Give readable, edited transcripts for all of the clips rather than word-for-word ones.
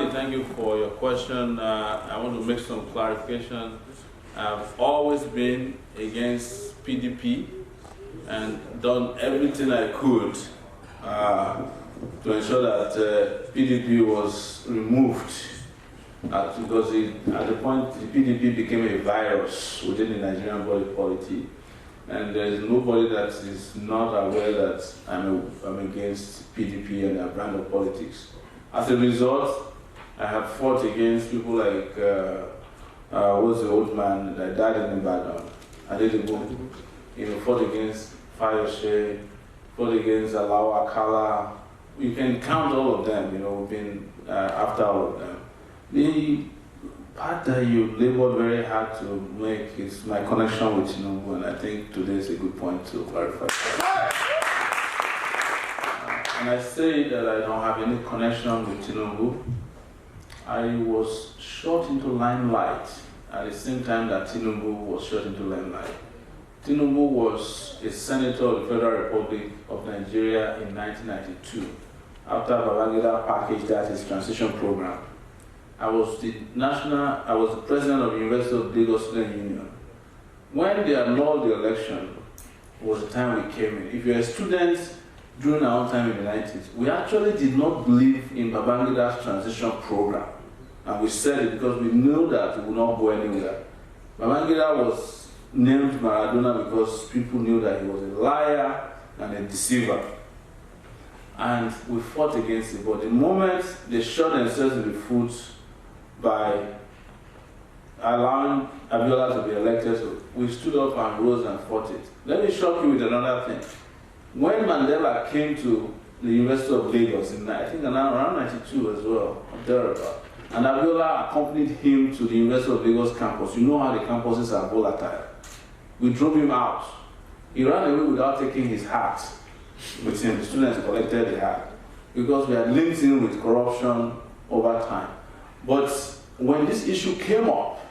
Stanley, thank you for your question. I want to make some clarification. I've always been against PDP and done everything I could to ensure that PDP was removed because at the point the PDP became a virus within the Nigerian body politic, and there is nobody that is not aware that I'm against PDP and their brand of politics. As a result, I have fought against people like who's the old man that died in Ibadan, Adedibu, fought against Fayose, fought against Alawa Akala. You can count all of them, we've been after all of them. The part that you labored very hard to make is my connection with Tinubu, and I think today is a good point to clarify that. And I say that I don't have any connection with Tinubu. I was shot into limelight at the same time that Tinubu was shot into limelight. Tinubu was a senator of the Federal Republic of Nigeria in 1992, after Babangida packaged that his transition program. I was the president of the University of Lagos Student Union. When they annulled the election, was the time we came in. If you're a student during our own time in the 90s, we actually did not believe in Babangida's transition program. And we said it because we knew that it would not go anywhere. Babangida was named Maradona because people knew that he was a liar and a deceiver. And we fought against it. But the moment they shot themselves in the foot by allowing Abiola to be elected, so we stood up and rose and fought it. Let me shock you with another thing. When Mandela came to the University of Lagos, I think around 92 as well, thereabout, and Abiola accompanied him to the University of Lagos campus. You know how the campuses are volatile. We drove him out. He ran away without taking his hat with him. The students collected the hat because we had linked him with corruption over time. But when this issue came up,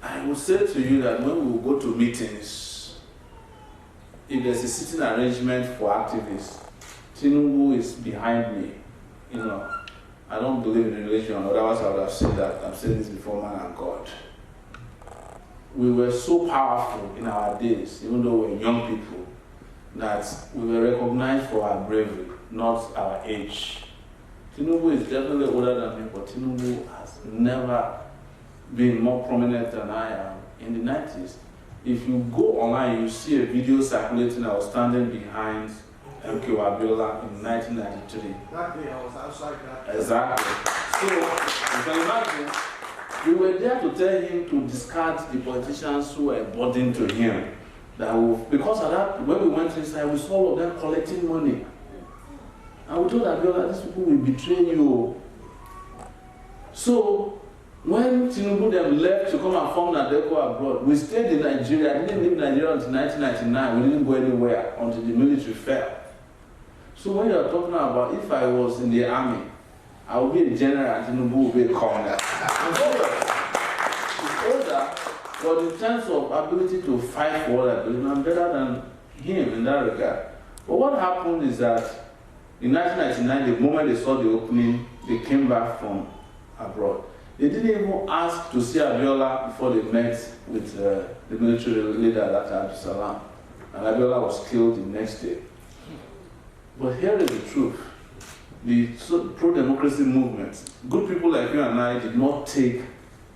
I will say to you that when we will go to meetings, if there's a sitting arrangement for activists, Tinubu is behind me. I don't believe in religion, otherwise I would have said that. I've said this before, man and God. We were so powerful in our days, even though we were young people, that we were recognized for our bravery, not our age. Tinubu is definitely older than me, but Tinubu has never been more prominent than I am in the 90s. If you go online, you see a video circulating. I was standing behind MK Abiola in 1993. That day I was outside that. Exactly. So, you can imagine, we were there to tell him to discard the politicians who were burden to him. Because of that, when we went inside, we saw all of them collecting money. And we told Abiola, these people will betray you. So, when Tinubu then left to come and form Nadeco abroad, we stayed in Nigeria. I didn't leave Nigeria until 1999. We didn't go anywhere until the military fell. So when you're talking about if I was in the army, I would be a general and Tinubu would be a colonel. He's older, but in terms of ability to fight for what I believe, I'm better than him in that regard. But what happened is that in 1999, the moment they saw the opening, they came back from abroad. They didn't even ask to see Abiola before they met with the military leader at that time, Salam. And Abiola was killed the next day. But here is the truth. The pro-democracy movement, good people like you and I did not take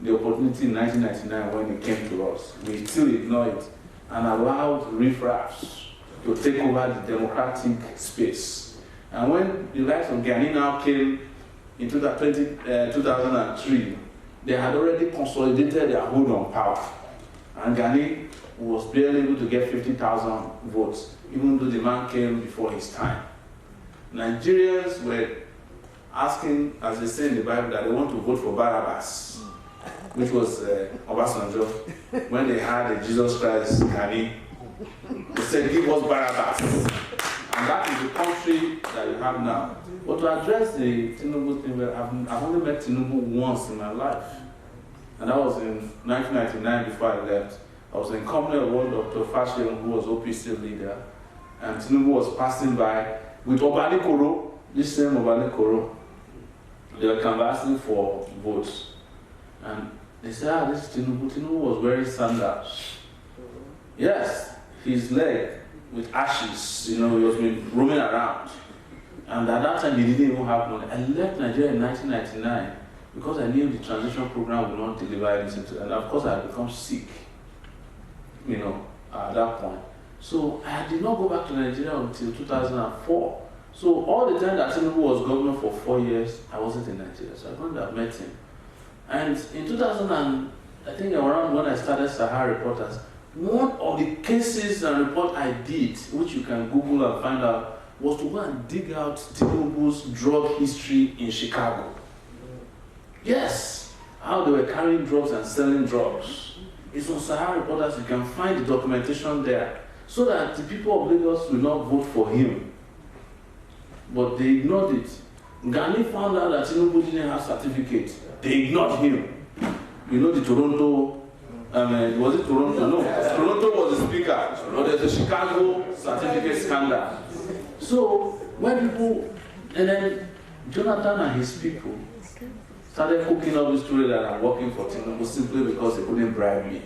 the opportunity in 1999 when it came to us. We still ignored it and allowed riffraffs to take over the democratic space. And when the likes of Gani now came in 2003, they had already consolidated their hold on power. And Gani was barely able to get 50,000 votes, even though the man came before his time. Nigerians were asking, as they say in the Bible, that they want to vote for Barabbas, which was Obasanjo. When they had a Jesus Christ Gani, they said, give us Barabbas. And that is the country that you have now. But to address the Tinubu thing, I've only met Tinubu once in my life. And that was in 1999 before I left. I was in company of one Dr. Fashion, who was OPC leader. And Tinubu was passing by with Obanikoro, this same Obanikoro. They were canvassing for votes. And they said, this is Tinubu. Tinubu was wearing sandals. Yes, his leg with ashes, he was been roaming around. And at that time, he didn't even have money. I left Nigeria in 1999 because I knew the transition program would not deliver anything to, and of course I had become sick, at that point. So I did not go back to Nigeria until 2004. So all the time that Tinubu was governor for 4 years, I wasn't in Nigeria. So I went and met him. And in 2000, I think around when I started Sahara Reporters, one of the cases and report I did, which you can Google and find out, was to go and dig out Tinubu's drug history in Chicago. Yes, how they were carrying drugs and selling drugs. It's on Sahara Reporters, you can find the documentation there, so that the people of Lagos will not vote for him. But they ignored it. Gani found out that Tinubu didn't have certificate. They ignored him. The Toronto, was it Toronto? No, Toronto was the speaker, but there's a Chicago certificate scandal. So when people, and then Jonathan and his people started cooking up the story that I'm working for Tinubu simply because they couldn't bribe me.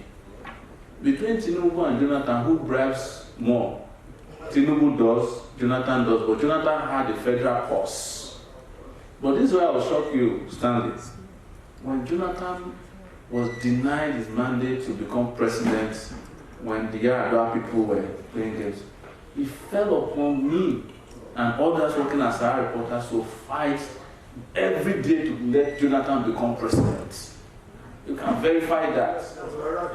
Between Tinubu and Jonathan, who bribes more? Tinubu does, Jonathan does, but Jonathan had a federal purse. But this is why I will shock you, Stanley. When Jonathan was denied his mandate to become president, when the Yar'Adua people were playing games, he fell upon me and others working as Sahara Reporters to fight every day to let Jonathan become president. You can verify that.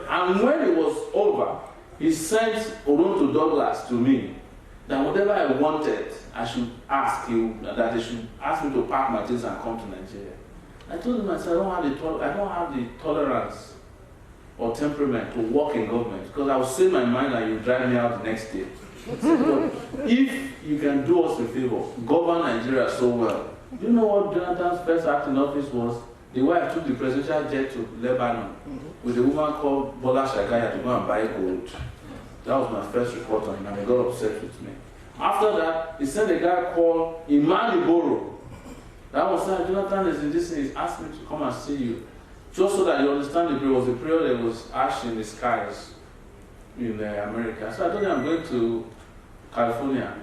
And when it was over, he sent Oronto Douglas to me that whatever I wanted, I should ask him, that he should ask me to pack my things and come to Nigeria. I told him, I said, I don't have the tolerance or temperament to work in government because I will say my mind and you drive me out the next day. If you can do us a favor, govern Nigeria so well. Do you know what Jonathan's first act in office was? The wife took the presidential jet to Lebanon with a woman called Bola Shagaya to go and buy gold. That was my first report on him, and he got upset with me. After that, he sent a guy called Imani Boro. That was said, Jonathan is in this thing, he's asked me to come and see you. Just so that you understand the period, was a period there was ash in the skies in America. So I told him I'm going to California.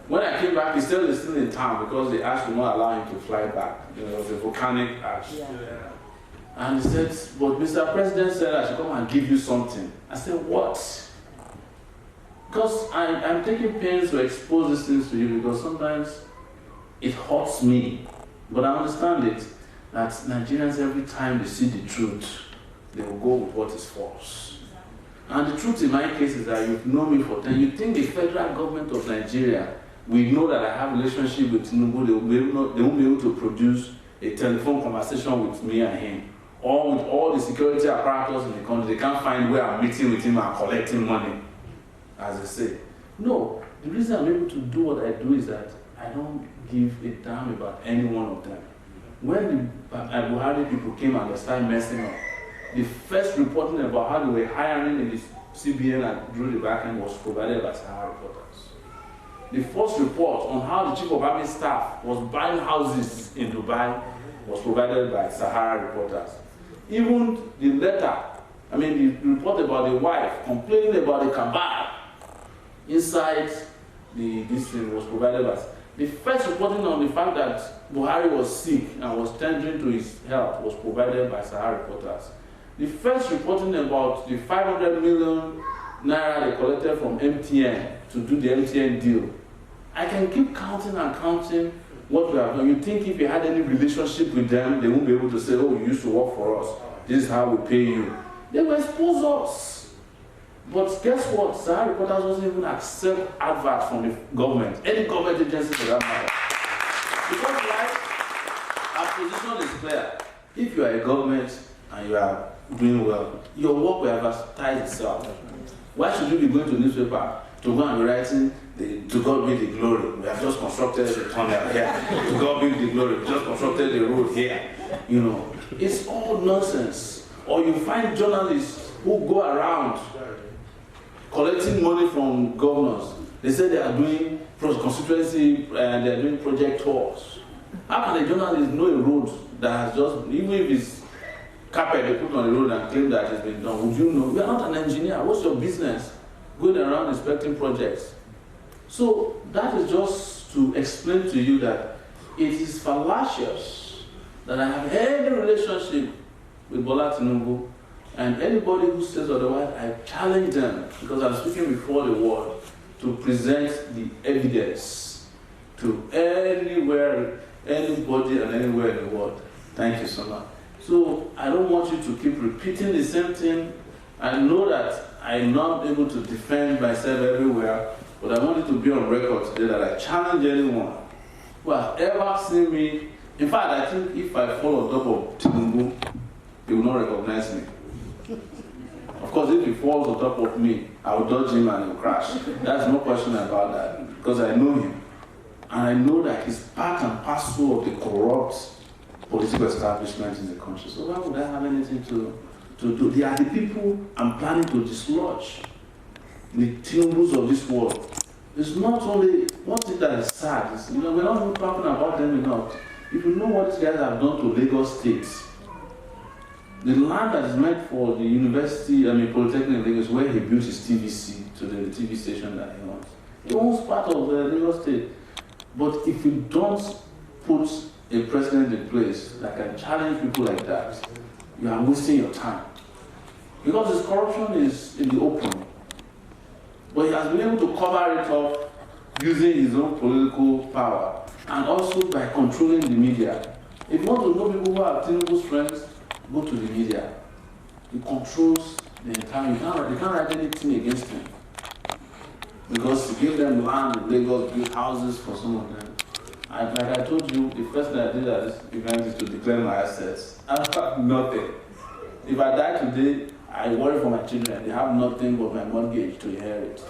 When I came back, he still in town because the ash would not allow him to fly back. It was a volcanic ash. Yeah. And he said, but Mr. President said I should come and give you something. I said, what? Because I'm taking pains to expose these things to you because sometimes it hurts me. But I understand it, that Nigerians, every time they see the truth, they will go with what is false. And the truth in my case is that you've known me for 10 years. You think the federal government of Nigeria will know that I have a relationship with Tinubu, they won't be able to produce a telephone conversation with me and him. Or with all the security apparatus in the country, they can't find where I'm meeting with him and collecting money, as they say. No, the reason I'm able to do what I do is that I don't give a damn about any one of them. When the Buhari people came and they started messing up, the first reporting about how they were hiring in the CBN and drew the back end was provided by Sahara Reporters. The first report on how the chief of army staff was buying houses in Dubai was provided by Sahara Reporters. Even the letter, the report about the wife complaining about the cabal inside this thing was provided by. The first reporting on the fact that Buhari was sick and was tendering to his health was provided by Sahara Reporters. The first reporting about the 500 million naira they collected from MTN to do the MTN deal. I can keep counting and counting what we have done. You think if you had any relationship with them, they won't be able to say, oh, you used to work for us. This is how we pay you. They will expose us. But guess what? Sahara Reporters doesn't even accept adverts from the government, any government agency for that matter. Because our position is clear. If you are a government and you are doing well, your work will advertise itself. Why should you be going to newspaper to go and be writing, to God be the glory? We have just constructed a tunnel here. To God be the glory. We just constructed a road here. It's all nonsense. Or you find journalists who go around collecting money from governors. They say they are doing constituency and they are doing project tours. How can a journalist know a road that has just, even if it's carpet they put on the road and claim that it's been done, would you know? You are not an engineer. What's your business going around inspecting projects? So that is just to explain to you that it is fallacious that I have any relationship with Bola Tinubu, and anybody who says otherwise, I challenge them, because I'm speaking before the world, to present the evidence to anywhere, anybody and anywhere in the world. Thank you so much. So I don't want you to keep repeating the same thing. I know that I'm not able to defend myself everywhere, but I want it to be on record today that I challenge anyone who has ever seen me. In fact, I think if I fall on top of Tinubu, he will not recognize me. Of course, if he falls on top of me, I will dodge him and he will crash. There's no question about that, because I know him. And I know that he's part and parcel of the corrupt political establishment in the country. So why would I have anything to do? They are the people I'm planning to dislodge. The Tinubus of this world. It's not only, what's it that is sad? It's, we're not even talking about them enough. If you know what these guys have done to Lagos State, the land that is meant for the university, Polytechnic in Lagos, where he built his TVC, to the TV station that he owns. He owns part of Lagos State. But if you don't put a president in place that can challenge people like that, you are wasting your time. Because his corruption is in the open. But he has been able to cover it up using his own political power and also by controlling the media. If you want to know people who are Tinubu's friends, go to the media. He controls the entire, they can't write anything against him. Because he gave them land in Lagos, built houses for some of them. And like I told you, the first thing I did at this event is to declare my assets. I have nothing. If I die today, I worry for my children. They have nothing but my mortgage to inherit.